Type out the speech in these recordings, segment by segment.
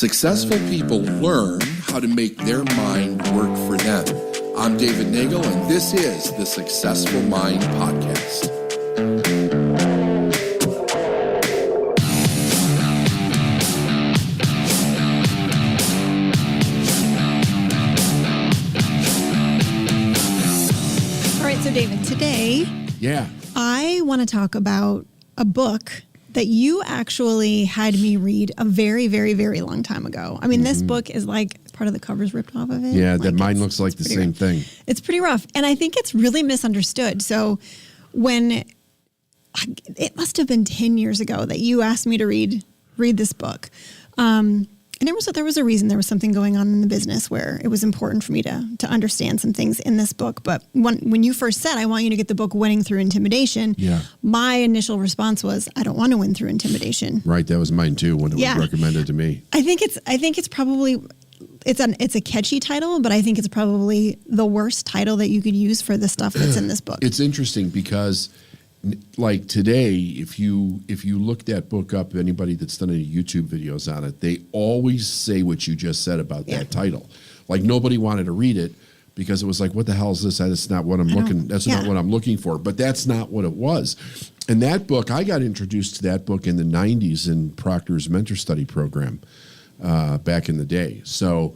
Successful people learn how to make their mind work for them. I'm David Nagel, and this is the Successful Mind Podcast. All right, so David, today, I want to talk about a book that you actually had me read a very, very, very long time ago. I mean, this book is like part of the cover's ripped off of it. Yeah, like that mine looks like the same rough. thing. It's pretty rough. And I think it's really misunderstood. So when it must have been 10 years ago that you asked me to read this book. And there was a reason. There was something going on in the business where it was important for me to understand some things in this book. But when you first said, I want you to get the book Winning Through Intimidation, my initial response was, I don't want to win through intimidation. Right. That was mine too when it was recommended to me. I think it's probably, it's a catchy title, but I think it's probably the worst title that you could use for the stuff that's in this book. It's interesting because like today, if you look that book up, anybody that's done any YouTube videos on it, they always say what you just said about that title. Like nobody wanted to read it because it was like, what the hell is this? That's not what I'm looking. That's not what I'm looking for. But that's not what it was. And that book, I got introduced to that book in the 90s in Proctor's mentor study program back in the day. So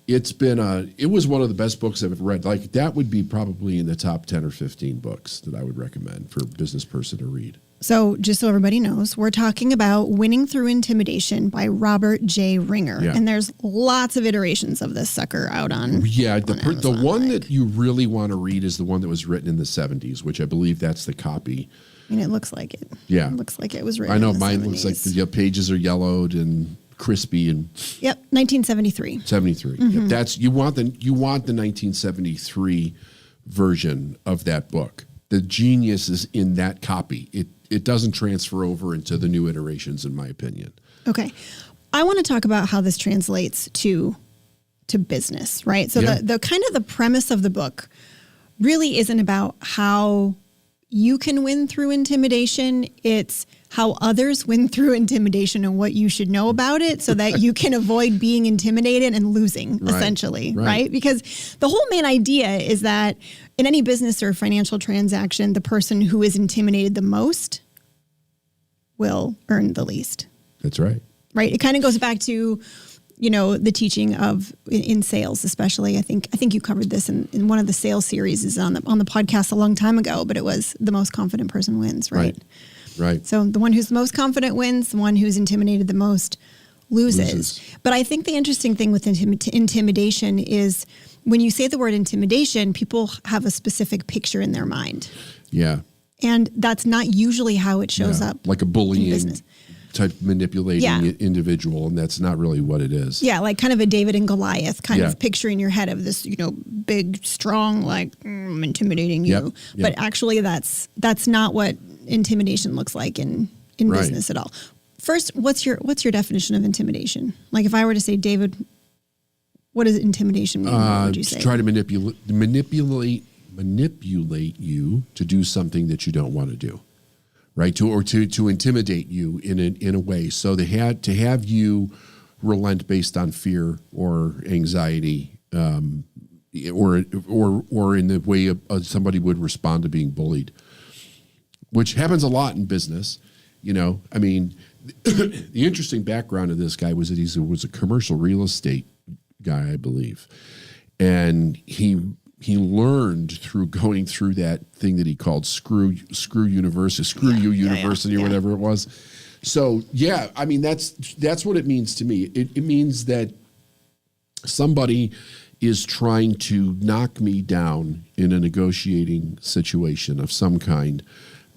it was one of the best books I've ever read. Like that would be probably in the top 10 or 15 books that I would recommend for a business person to read. So just so everybody knows, we're talking about Winning Through Intimidation by Robert J. Ringer. Yeah. And there's lots of iterations of this sucker out on the one that you really want to read is the one that was written in the 70s, which I believe that's the copy. I mean, it looks like it. Yeah. It looks like it was written I know in the mine 70s. looks like the pages are yellowed and crispy and 1973. 73. Mm-hmm. Yep. That's you want the 1973 version of that book. The genius is in that copy. It doesn't transfer over into the new iterations, in my opinion. Okay. I want to talk about how this translates to business, right? So the kind of the premise of the book really isn't about how you can win through intimidation. It's how others win through intimidation and what you should know about it so that you can avoid being intimidated and losing, essentially, right? Because the whole main idea is that in any business or financial transaction, the person who is intimidated the most will earn the least. That's right. Right? It kind of goes back to, the teaching of in sales, especially. I think you covered this in one of the sales series on the podcast a long time ago, but it was the most confident person wins, right? Right. So the one who's the most confident wins, the one who's intimidated the most loses. But I think the interesting thing with intimidation is when you say the word intimidation, people have a specific picture in their mind. Yeah. And that's not usually how it shows up. Like a bullying business. Type manipulating individual, and that's not really what it is. Yeah, like kind of a David and Goliath kind of picture in your head of this, big, strong, like I'm intimidating you. But actually, that's not what intimidation looks like in business at all. First, what's your definition of intimidation? Like, if I were to say, David, what does intimidation mean? What would you say? Try to manipulate you to do something that you don't want to do. Right, to intimidate you in a way, so they had to have you relent based on fear or anxiety, or in the way somebody would respond to being bullied, which happens a lot in business. I mean, the interesting background of this guy was that he was a commercial real estate guy, I believe, and he learned through going through that thing that he called Screw University or whatever it was. So I mean that's what it means to me. It means that somebody is trying to knock me down in a negotiating situation of some kind,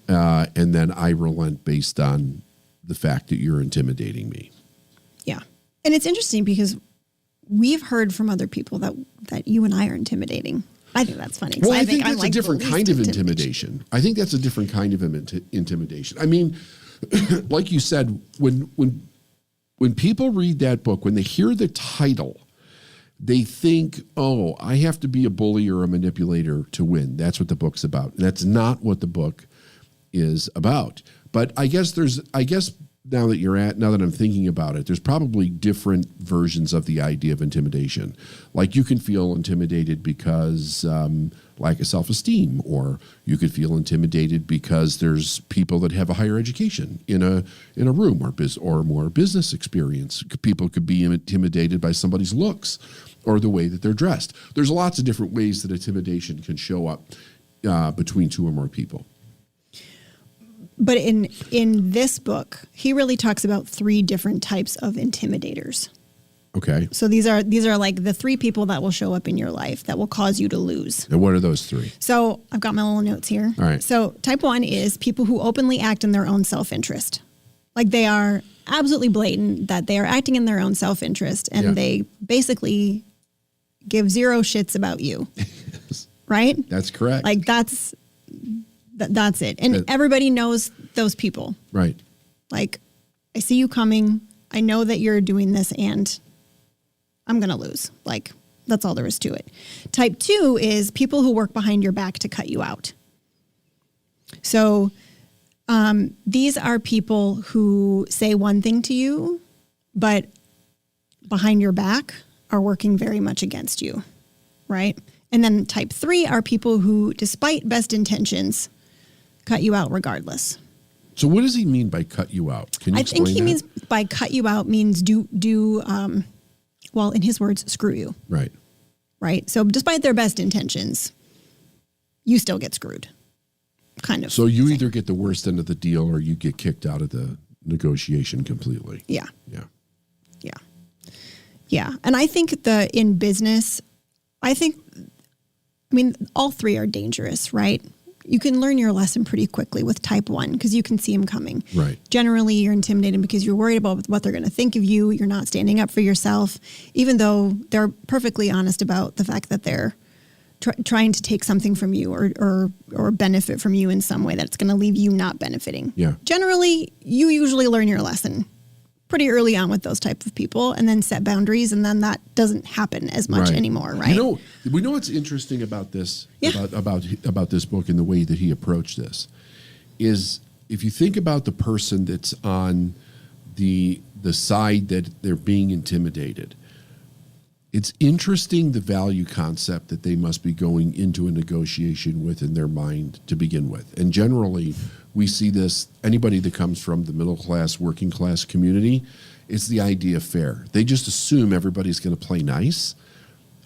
and then I relent based on the fact that you're intimidating me. Yeah, and it's interesting because we've heard from other people that you and I are intimidating. I think that's funny. Well, I think that's a different kind of intimidation. I think that's a different kind of intimidation. I mean, like you said, when people read that book, when they hear the title, they think, oh, I have to be a bully or a manipulator to win. That's what the book's about. That's not what the book is about. But I guess now that I'm thinking about it, there's probably different versions of the idea of intimidation. Like you can feel intimidated because lack of self-esteem, or you could feel intimidated because there's people that have a higher education in a room, or more business experience. People could be intimidated by somebody's looks or the way that they're dressed. There's lots of different ways that intimidation can show up between two or more people. But in this book, he really talks about 3 different types of intimidators. Okay. So these are like the 3 people that will show up in your life that will cause you to lose. And what are those 3? So I've got my little notes here. All right. So type 1 is people who openly act in their own self-interest. Like they are absolutely blatant that they are acting in their own self-interest, and they basically give 0 shits about you. Right? That's correct. Like that's it. And everybody knows those people. Right. Like, I see you coming. I know that you're doing this, and I'm going to lose. Like, that's all there is to it. Type 2 is people who work behind your back to cut you out. So these are people who say one thing to you, but behind your back are working very much against you. Right? And then type 3 are people who, despite best intentions, cut you out regardless. So what does he mean by cut you out? Can you explain I think he that? means by cut you out means well, in his words, screw you. Right. Right. So despite their best intentions, you still get screwed. Kind of. So you either get the worst end of the deal or you get kicked out of the negotiation completely. Yeah. Yeah. Yeah. Yeah. And I think in business, all 3 are dangerous, right? You can learn your lesson pretty quickly with type 1 because you can see them coming. Right. Generally, you're intimidated because you're worried about what they're going to think of you. You're not standing up for yourself, even though they're perfectly honest about the fact that they're trying to take something from you or benefit from you in some way that's going to leave you not benefiting. Yeah. Generally, you usually learn your lesson pretty early on with those type of people, and then set boundaries, and then that doesn't happen as much anymore, right? We know what's interesting about this, Yeah. about this book and the way that he approached this, is if you think about the person that's on the side that they're being intimidated, it's interesting the value concept that they must be going into a negotiation with in their mind to begin with. And generally, we see this, anybody that comes from the middle class, working class community, it's the idea of fair. They just assume everybody's going to play nice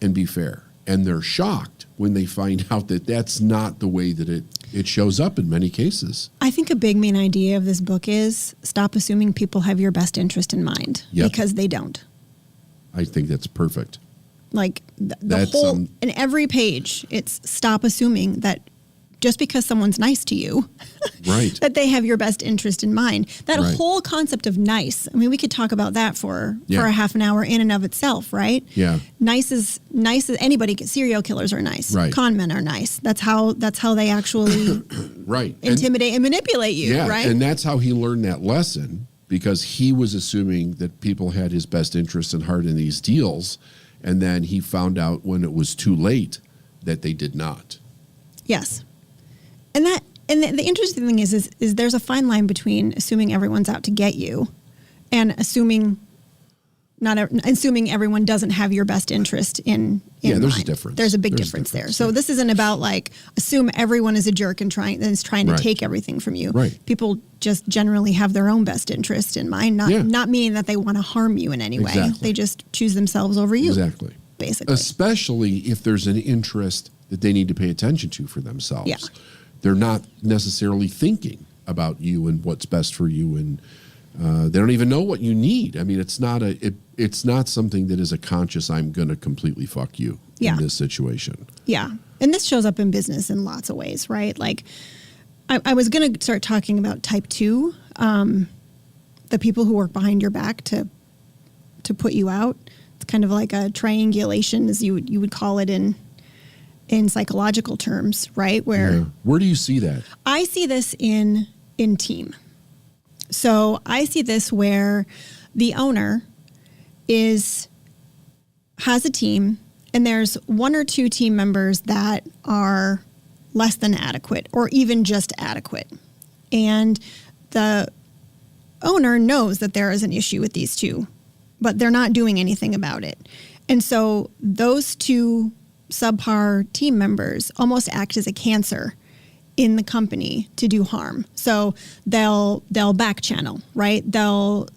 and be fair. And they're shocked when they find out that that's not the way that it shows up in many cases. I think a big main idea of this book is stop assuming people have your best interest in mind, because they don't. I think that's perfect. Like the whole, in every page, it's stop assuming that just because someone's nice to you, right, that they have your best interest in mind. That right. whole concept of nice, I mean, we could talk about that for a half an hour in and of itself, right? Yeah. Nice as anybody, serial killers are nice. Right. Con men are nice. That's how they actually right. intimidate and manipulate you, right? And that's how he learned that lesson, because he was assuming that people had his best interests in heart in these deals, and then he found out when it was too late that they did not. Yes. And the interesting thing is there's a fine line between assuming everyone's out to get you and assuming everyone doesn't have your best interest in there's mind. a difference. There's a big difference there. So this isn't about like assume everyone is a jerk and is trying to right. take everything from you. Right. People just generally have their own best interest in mind, not meaning that they want to harm you in any way. Exactly. They just choose themselves over you. Exactly. Basically. Especially if there's an interest that they need to pay attention to for themselves. Yeah. They're not necessarily thinking about you and what's best for you, and they don't even know what you need. I mean, it's not something that is a conscious, I'm going to completely fuck you in this situation. Yeah. And this shows up in business in lots of ways, right? Like I was going to start talking about type 2, the people who work behind your back to put you out. It's kind of like a triangulation, as you would call it in psychological terms, right? Where do you see that? I see this in team. So I see this where the owner has a team, and there's 1 or 2 team members that are less than adequate or even just adequate. And the owner knows that there is an issue with these two, but they're not doing anything about it. And so those two subpar team members almost act as a cancer in the company to do harm. So they'll back channel, right? They'll,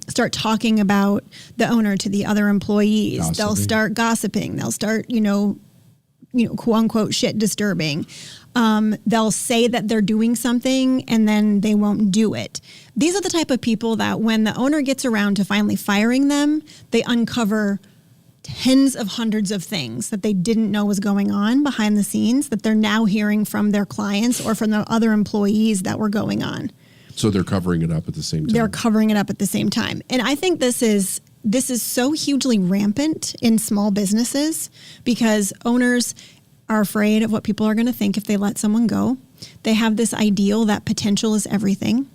start talking about the owner to the other employees. Gossiping. They'll start gossiping. They'll start, quote unquote shit disturbing. They'll say that they're doing something and then they won't do it. These are the type of people that when the owner gets around to finally firing them, they uncover tens of hundreds of things that they didn't know was going on behind the scenes that they're now hearing from their clients or from the other employees that were going on. So they're covering it up at the same time. They're covering it up at the same time. And I think this is so hugely rampant in small businesses because owners are afraid of what people are going to think if they let someone go. They have this ideal that potential is everything.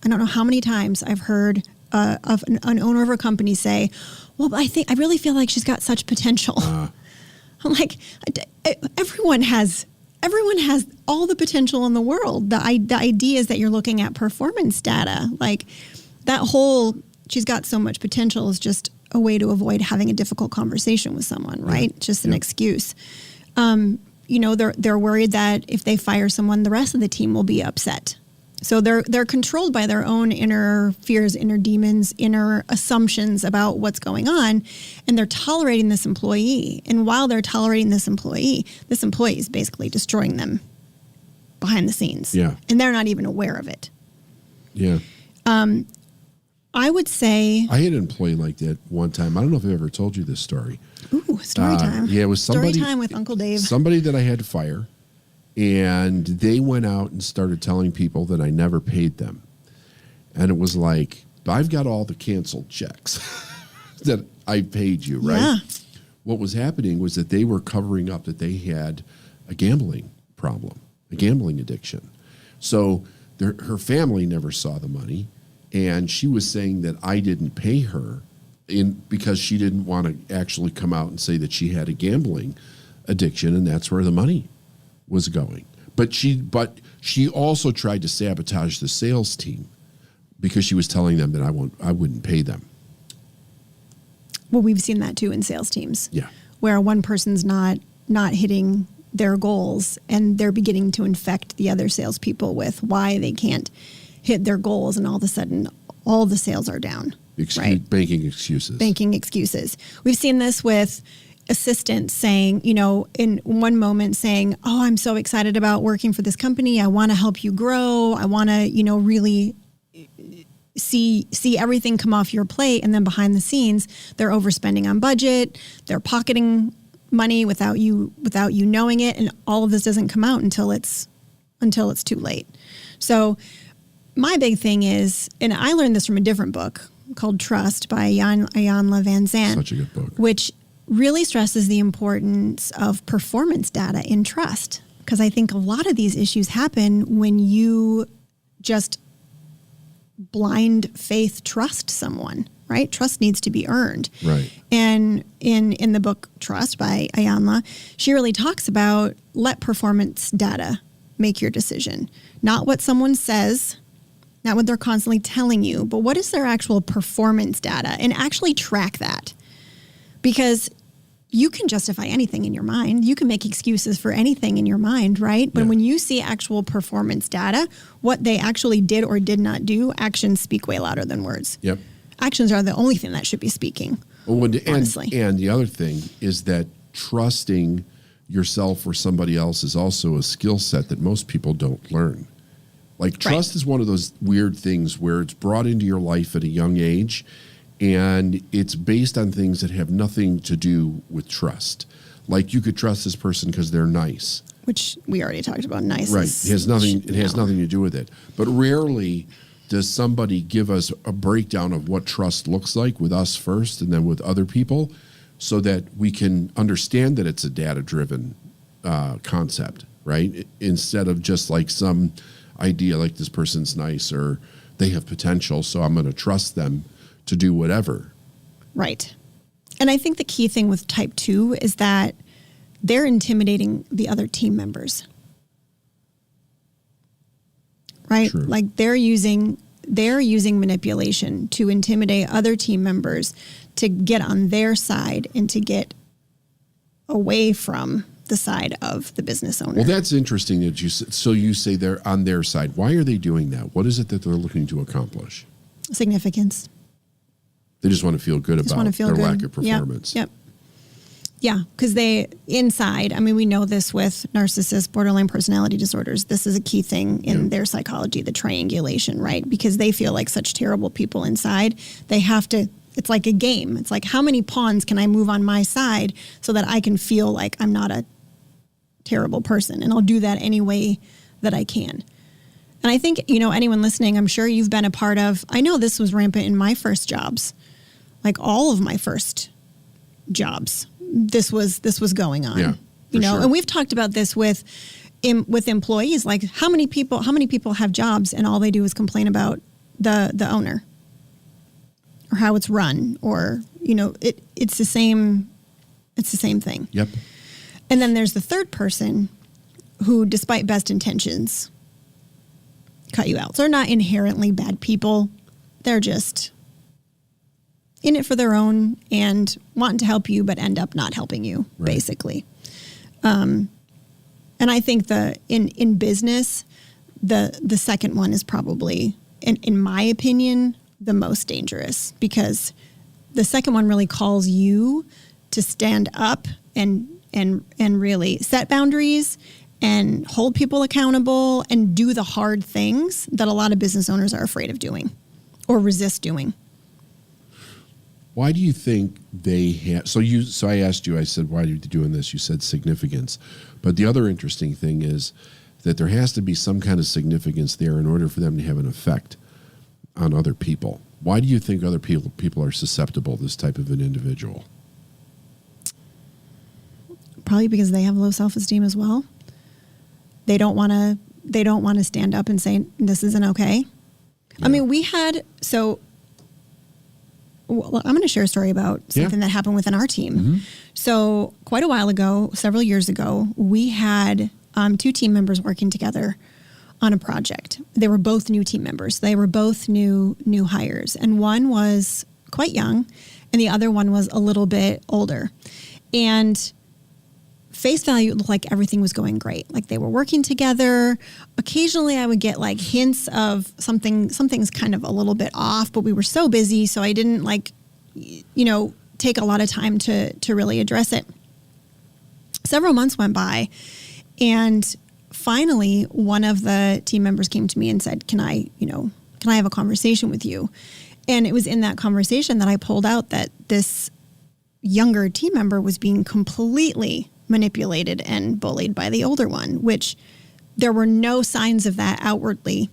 I don't know how many times I've heard of an owner of a company say, well, I really feel like she's got such potential. I'm like, everyone has all the potential in the world. The idea is that you're looking at performance data. Like that whole, she's got so much potential is just a way to avoid having a difficult conversation with someone, right? Yeah. Just an excuse. They're worried that if they fire someone, the rest of the team will be upset. So they're controlled by their own inner fears, inner demons, inner assumptions about what's going on, and they're tolerating this employee. And while they're tolerating this employee is basically destroying them behind the scenes. Yeah. And they're not even aware of it. Yeah. I would say I had an employee like that one time. I don't know if I've ever told you this story. Ooh, story time. Yeah, it was somebody. Story time with Uncle Dave. Somebody that I had to fire. And they went out and started telling people that I never paid them. And it was like, I've got all the canceled checks that I paid you, right? Yeah. What was happening was that they were covering up that they had a gambling problem, a gambling addiction. So her family never saw the money. And she was saying that I didn't pay her because she didn't want to actually come out and say that she had a gambling addiction, and that's where the money was going. But she also tried to sabotage the sales team because she was telling them that I wouldn't pay them. Well, we've seen that too in sales teams. Yeah. Where one person's not hitting their goals and they're beginning to infect the other salespeople with why they can't hit their goals, and all of a sudden all the sales are down. Right? Banking excuses. Banking excuses. We've seen this with assistants saying, in one moment saying, oh, I'm so excited about working for this company. I want to help you grow. I want to, really see everything come off your plate. And then behind the scenes, they're overspending on budget. They're pocketing money without you knowing it. And all of this doesn't come out until it's too late. So my big thing is, and I learned this from a different book called Trust by Iyanla Vanzant. Such a good book. Which really stresses the importance of performance data in trust. Because I think a lot of these issues happen when you just blind faith trust someone, right? Trust needs to be earned. Right. And in the book Trust by Iyanla, she really talks about let performance data make your decision. Not what someone says, not what they're constantly telling you, but what is their actual performance data, and actually track that. Because you can justify anything in your mind. You can make excuses for anything in your mind, right? But when you see actual performance data, what they actually did or did not do, actions speak way louder than words. Yep. Actions are the only thing that should be speaking, honestly. And the other thing is that trusting yourself or somebody else is also a skill set that most people don't learn. Like trust is one of those weird things where it's brought into your life at a young age, and it's based on things that have nothing to do with trust. Like you could trust this person because they're nice. Which we already talked about. Nice. Right. It has nothing to do with it. But rarely does somebody give us a breakdown of what trust looks like with us first and then with other people so that we can understand that it's a data-driven concept, right? Instead of just like some idea like this person's nice or they have potential, so I'm going to trust them to do whatever. Right. And I think the key thing with type 2 is that they're intimidating the other team members. Right? True. Like they're using they're using manipulation to intimidate other team members to get on their side and to get away from the side of the business owner. Well, that's interesting that you say they're on their side. Why are they doing that? What is it that they're looking to accomplish? Significance. They just want to feel good about their lack of performance. Yep. Yeah, because they inside, I mean, we know this with narcissists, borderline personality disorders. This is a key thing in their psychology, the triangulation, right? Because they feel like such terrible people inside. They have to, it's like a game. It's like, how many pawns can I move on my side so that I can feel like I'm not a terrible person? And I'll do that any way that I can. And I think, anyone listening, I'm sure you've been a part of, I know this was rampant in my first jobs, like all of my first jobs. This was going on, sure. And we've talked about this with employees, like how many people have jobs and all they do is complain about the owner or how it's run, or, it's the same thing. Yep. And then there's the third person who, despite best intentions, cut you out. So they're not inherently bad people. They're just in it for their own and wanting to help you, but end up not helping you, basically. And I think in business, the second one is probably, in my opinion, the most dangerous, because the second one really calls you to stand up and really set boundaries and hold people accountable and do the hard things that a lot of business owners are afraid of doing or resist doing. Why do you think they have? So I asked you. I said, "Why are you doing this?" You said significance, but the other interesting thing is that there has to be some kind of significance there in order for them to have an effect on other people. Why do you think other people are susceptible to this type of an individual? Probably because they have low self-esteem as well. They don't want to stand up and say this isn't okay. Yeah. I mean, Well, I'm going to share a story about something that happened within our team. Mm-hmm. So quite a while ago, several years ago, we had two team members working together on a project. They were both new team members. They were both new hires. And one was quite young and the other one was a little bit older. And face value, it looked like everything was going great. Like they were working together. Occasionally I would get like hints of something's kind of a little bit off, but we were so busy. So I didn't take a lot of time to really address it. Several months went by and finally one of the team members came to me and said, can I have a conversation with you? And it was in that conversation that I pulled out that this younger team member was being completely manipulated and bullied by the older one, which there were no signs of that outwardly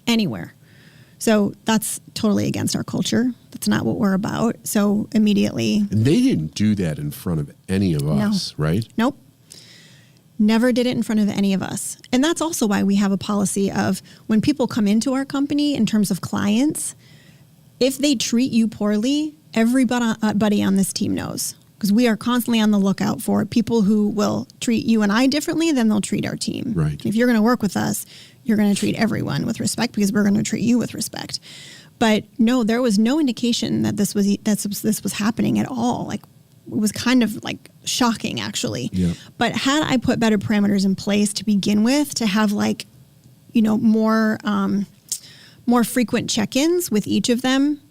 anywhere. So that's totally against our culture. That's not what we're about. So immediately. And they didn't do that in front of any of us, right? Nope. Never did it in front of any of us. And that's also why we have a policy of when people come into our company in terms of clients, if they treat you poorly, everybody on this team knows. Because we are constantly on the lookout for people who will treat you and I differently than they'll treat our team. Right. If you're going to work with us, you're going to treat everyone with respect because we're going to treat you with respect. But no, there was no indication that this was happening at all. Like it was kind of like shocking, actually. Yeah. But had I put better parameters in place to begin with, to have more frequent check-ins with each of them,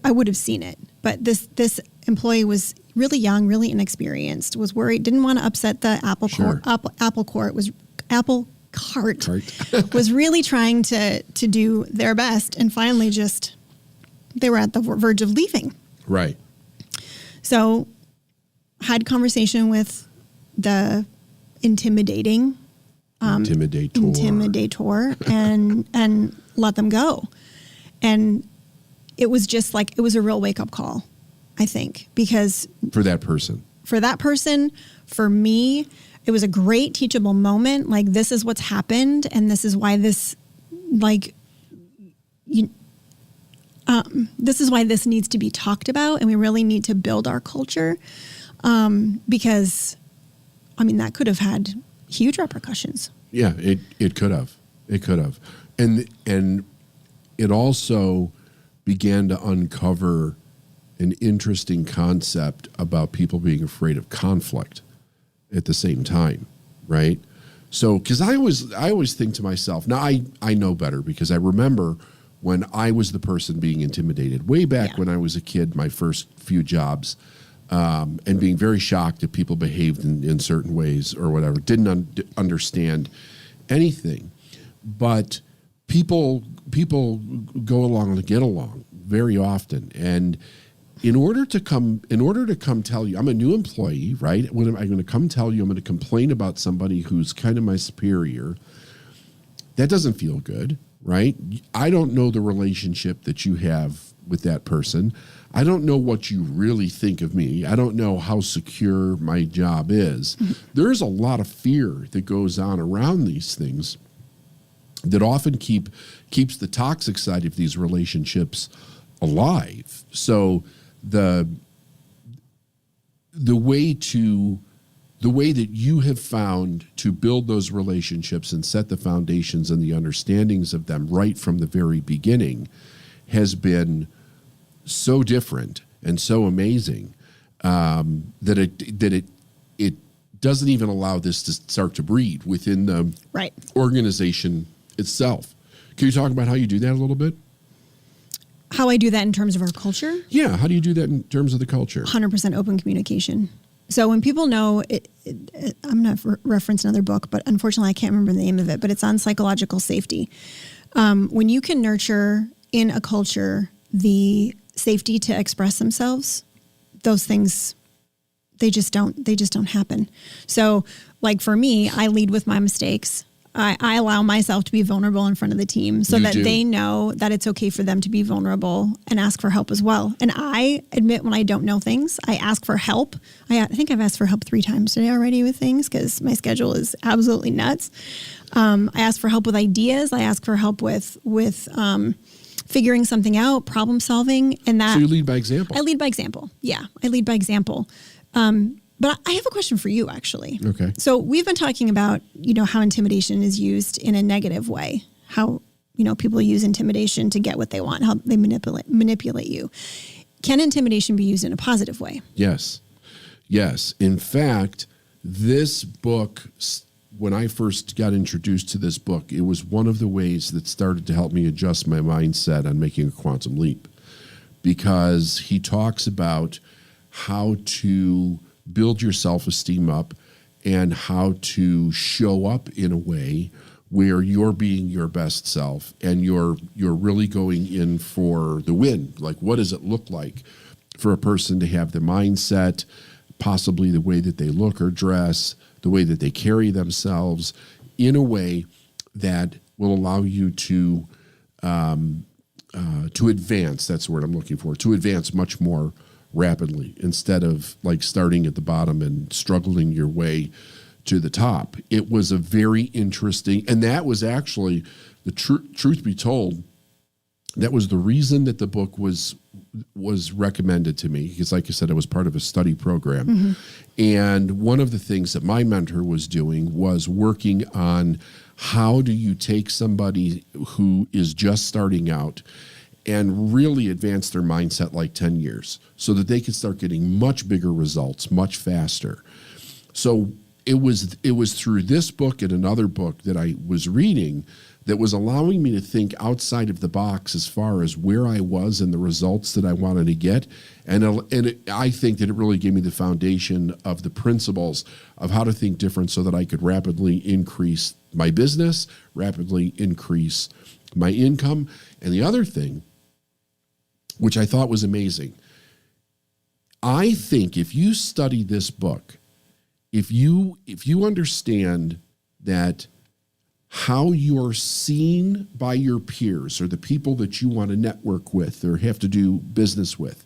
I would have seen it. But this employee was really young, really inexperienced, was worried, didn't want to upset the apple cart, was really trying to do their best. And finally they were at the verge of leaving. Right. So had conversation with the intimidator and let them go. And it was just like, it was a real wake up call, I think, because for that person, for me, it was a great teachable moment. Like, this is what's happened. And this is why this is why this needs to be talked about. And we really need to build our culture. Because that could have had huge repercussions. Yeah, it could have. And it also began to uncover an interesting concept about people being afraid of conflict at the same time, right? So, because I always think to myself, now I know better because I remember when I was the person being intimidated way back when I was a kid, my first few jobs, and being very shocked that people behaved in certain ways or whatever, didn't understand anything. But people go along to get along very often, and in order to come tell you, I'm a new employee, right? When I'm going to come tell you, I'm going to complain about somebody who's kind of my superior. That doesn't feel good, right? I don't know the relationship that you have with that person. I don't know what you really think of me. I don't know how secure my job is. There's a lot of fear that goes on around these things that often keeps the toxic side of these relationships alive. So the way that you have found to build those relationships and set the foundations and the understandings of them right from the very beginning has been so different and so amazing that it doesn't even allow this to start to breed within the organization itself. Can you talk about how you do that a little bit? How I do that in terms of our culture? Yeah, how do you do that in terms of the culture? 100% open communication. So when people know, I'm going to reference another book, but unfortunately I can't remember the name of it, but it's on psychological safety. When you can nurture in a culture the safety to express themselves, those things, they just don't happen. So like for me, I lead with my mistakes. I allow myself to be vulnerable in front of the team so that they know that it's okay for them to be vulnerable and ask for help as well. And I admit when I don't know things, I ask for help. I think I've asked for help 3 times today already with things because my schedule is absolutely nuts. I ask for help with ideas. I ask for help with figuring something out, problem solving. And that. So you lead by example. I lead by example. Yeah, I lead by example. But I have a question for you, actually. Okay. So we've been talking about, how intimidation is used in a negative way, how, people use intimidation to get what they want, how they manipulate you. Can intimidation be used in a positive way? Yes. Yes. In fact, this book, when I first got introduced to this book, it was one of the ways that started to help me adjust my mindset on making a quantum leap, because he talks about how to build your self-esteem up and how to show up in a way where you're being your best self and you're really going in for the win. Like, what does it look like for a person to have the mindset, possibly the way that they look or dress, the way that they carry themselves, in a way that will allow you to advance. That's the word I'm looking for. To advance much more rapidly, instead of like starting at the bottom and struggling your way to the top. It was a very interesting, and that was actually the truth be told, that was the reason that the book was recommended to me, because like I said, it was part of a study program. Mm-hmm. And one of the things that my mentor was doing was working on how do you take somebody who is just starting out and really advance their mindset like 10 years so that they could start getting much bigger results much faster. So it was through this book and another book that I was reading that was allowing me to think outside of the box as far as where I was and the results that I wanted to get. I think that it really gave me the foundation of the principles of how to think different so that I could rapidly increase my business, rapidly increase my income. And the other thing, which I thought was amazing, I think if you study this book, if you understand that how you're seen by your peers or the people that you want to network with or have to do business with,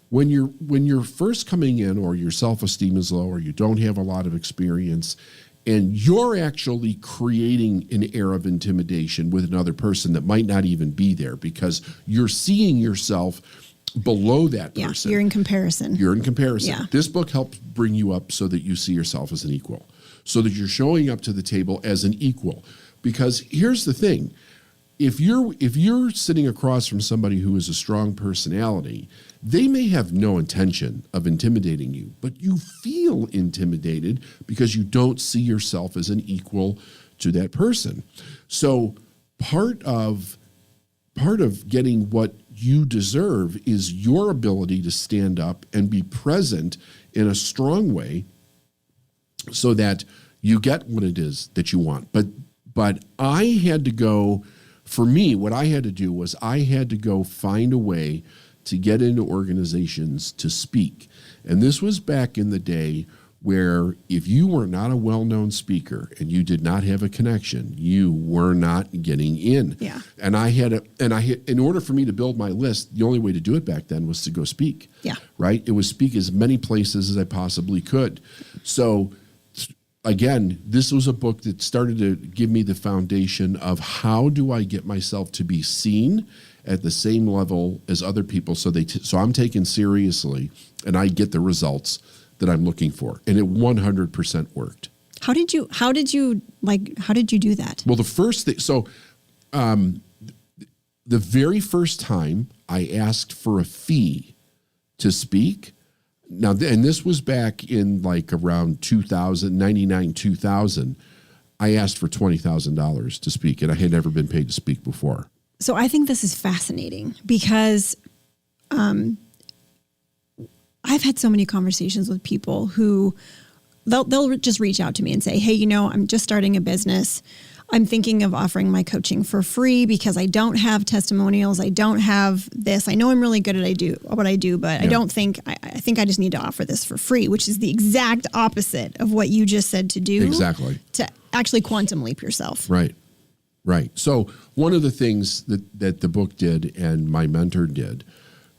when you're first coming in, or your self-esteem is low, or you don't have a lot of experience, and you're actually creating an air of intimidation with another person that might not even be there because you're seeing yourself below that person. You're in comparison. Yeah. This book helps bring you up so that you see yourself as an equal, so that you're showing up to the table as an equal. Because here's the thing, if you're sitting across from somebody who is a strong personality, they may have no intention of intimidating you, but you feel intimidated because you don't see yourself as an equal to that person. So part of getting what you deserve is your ability to stand up and be present in a strong way so that you get what it is that you want. But I had to go, for me, what I had to do was I had to go find a way to get into organizations to speak. And this was back in the day where if you were not a well-known speaker and you did not have a connection, you were not getting in. Yeah. And in order for me to build my list, the only way to do it back then was to go speak. Yeah. Right? It was speak as many places as I possibly could. So again, this was a book that started to give me the foundation of how do I get myself to be seen at the same level as other people, so I'm taken seriously and I get the results that I'm looking for, and it 100% worked. How did you do that? Well, the first thing, the very first time I asked for a fee to speak. Now, and this was back in like around 99, 2000. I asked for $20,000 to speak, and I had never been paid to speak before. So I think this is fascinating because I've had so many conversations with people who they'll just reach out to me and say, hey, I'm just starting a business. I'm thinking of offering my coaching for free because I don't have testimonials. I don't have this. I know I'm really good at what I do, but I think I just need to offer this for free, which is the exact opposite of what you just said to do. Exactly. To actually quantum leap yourself. Right. So one of the things that the book did and my mentor did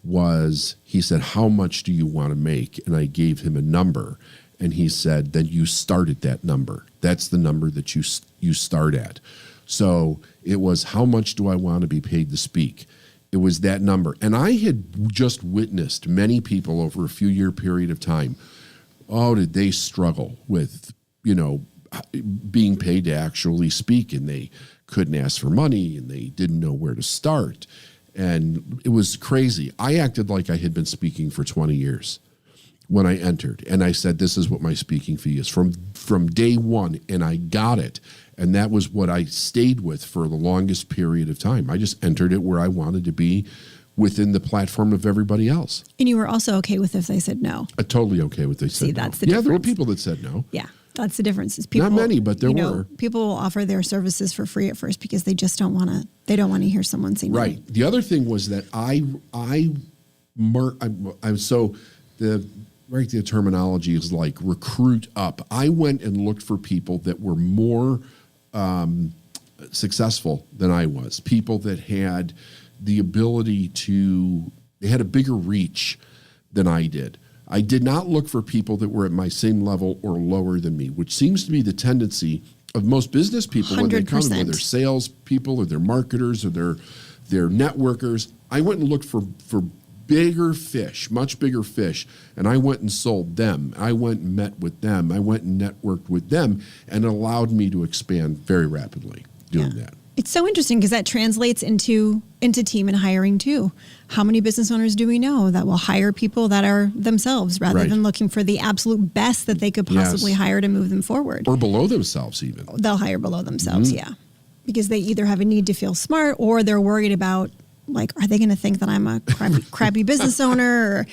was he said, how much do you want to make? And I gave him a number. And he said, then you start at that number. That's the number that you start at. So it was, how much do I want to be paid to speak? It was that number. And I had just witnessed many people over a few year period of time. Oh, did they struggle with, being paid to actually speak, and they couldn't ask for money and they didn't know where to start. And it was crazy. I acted like I had been speaking for 20 years. When I entered, and I said, this is what my speaking fee is from day one, and I got it. And that was what I stayed with for the longest period of time. I just entered it where I wanted to be within the platform of everybody else. And you were also okay with if they said no? Totally okay with if they said no. See, that's the difference. Yeah, there were people that said no. Yeah, that's the difference. Is people, not many, but there were. People will offer their services for free at first because they just don't want to. They don't want to hear someone say no. Right. The other thing was that the terminology is like recruit up. I went and looked for people that were more successful than I was, people that had the ability they had a bigger reach than I did. I did not look for people that were at my same level or lower than me, which seems to be the tendency of most business people 100%. When they come, whether they're sales people or they're marketers or they're networkers. I went and looked for bigger fish, much bigger fish, and I went and sold them. I went and met with them. I went and networked with them, and it allowed me to expand very rapidly doing that. It's so interesting because that translates into team and hiring too. How many business owners do we know that will hire people that are themselves rather than looking for the absolute best that they could possibly hire to move them forward? Or below themselves even. They'll hire below themselves, because they either have a need to feel smart or they're worried about, like, are they going to think that I'm a crappy business owner? Or,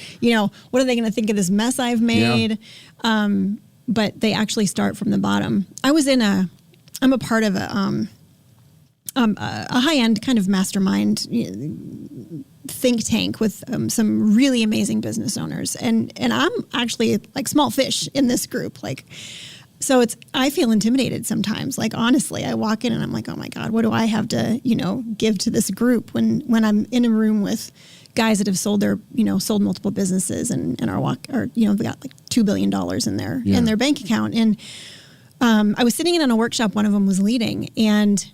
what are they going to think of this mess I've made? Yeah. But they actually start from the bottom. I'm a part of a high-end kind of mastermind think tank with some really amazing business owners. And I'm actually like small fish in this group. So I feel intimidated sometimes. Like, honestly, I walk in and I'm like, oh my God, what do I have to, give to this group when I'm in a room with guys that have sold multiple businesses and they've got like $2 billion in their bank account. And I was sitting in on a workshop one of them was leading, and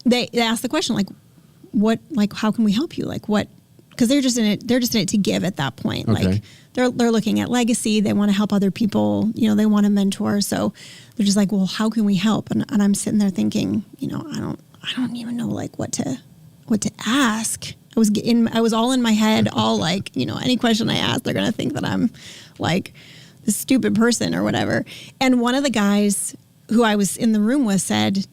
they asked the question, how can we help you? Because they're just in it to give at that point. Okay. Like they're looking at legacy. They want to help other people. They want to mentor. So they're just like, well, how can we help? And I'm sitting there thinking, I don't even know like what to ask. I was all in my head, all like, any question I ask, they're going to think that I'm like this stupid person or whatever. And one of the guys who I was in the room with said,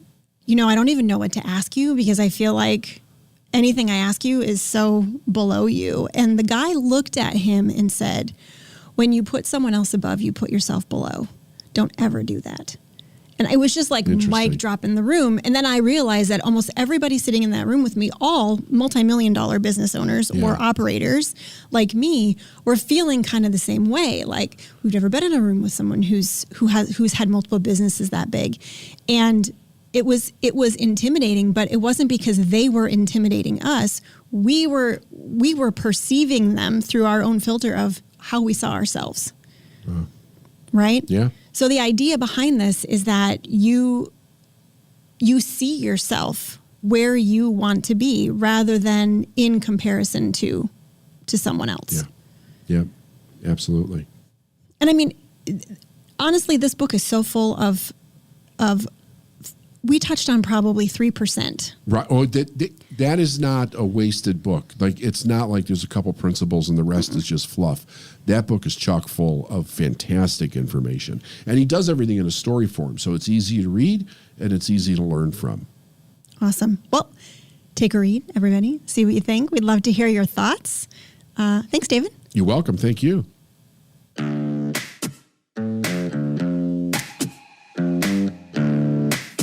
I don't even know what to ask you because I feel like anything I ask you is so below you. And the guy looked at him and said, when you put someone else above, you put yourself below. Don't ever do that. And it was just like mic drop in the room. And then I realized that almost everybody sitting in that room with me, all multi-million-dollar business owners or operators like me, were feeling kind of the same way. Like, we've never been in a room with someone who's had multiple businesses that big. And it was intimidating, but it wasn't because they were intimidating us. We were perceiving them through our own filter of how we saw ourselves. Right? Yeah. So the idea behind this is that you see yourself where you want to be rather than in comparison to someone else. Yeah. Yeah, absolutely. And I mean, honestly, this book is so full of we touched on probably 3%. Right. Oh, that is not a wasted book. Like, it's not like there's a couple principles and the rest is just fluff. That book is chock full of fantastic information. And he does everything in a story form. So it's easy to read and it's easy to learn from. Awesome. Well, take a read, everybody. See what you think. We'd love to hear your thoughts. Thanks, David. You're welcome. Thank you.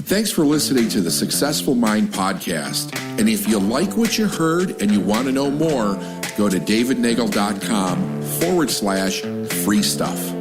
Thanks for listening to the Successful Mind podcast. And if you like what you heard and you want to know more, go to davidnagel.com/free stuff.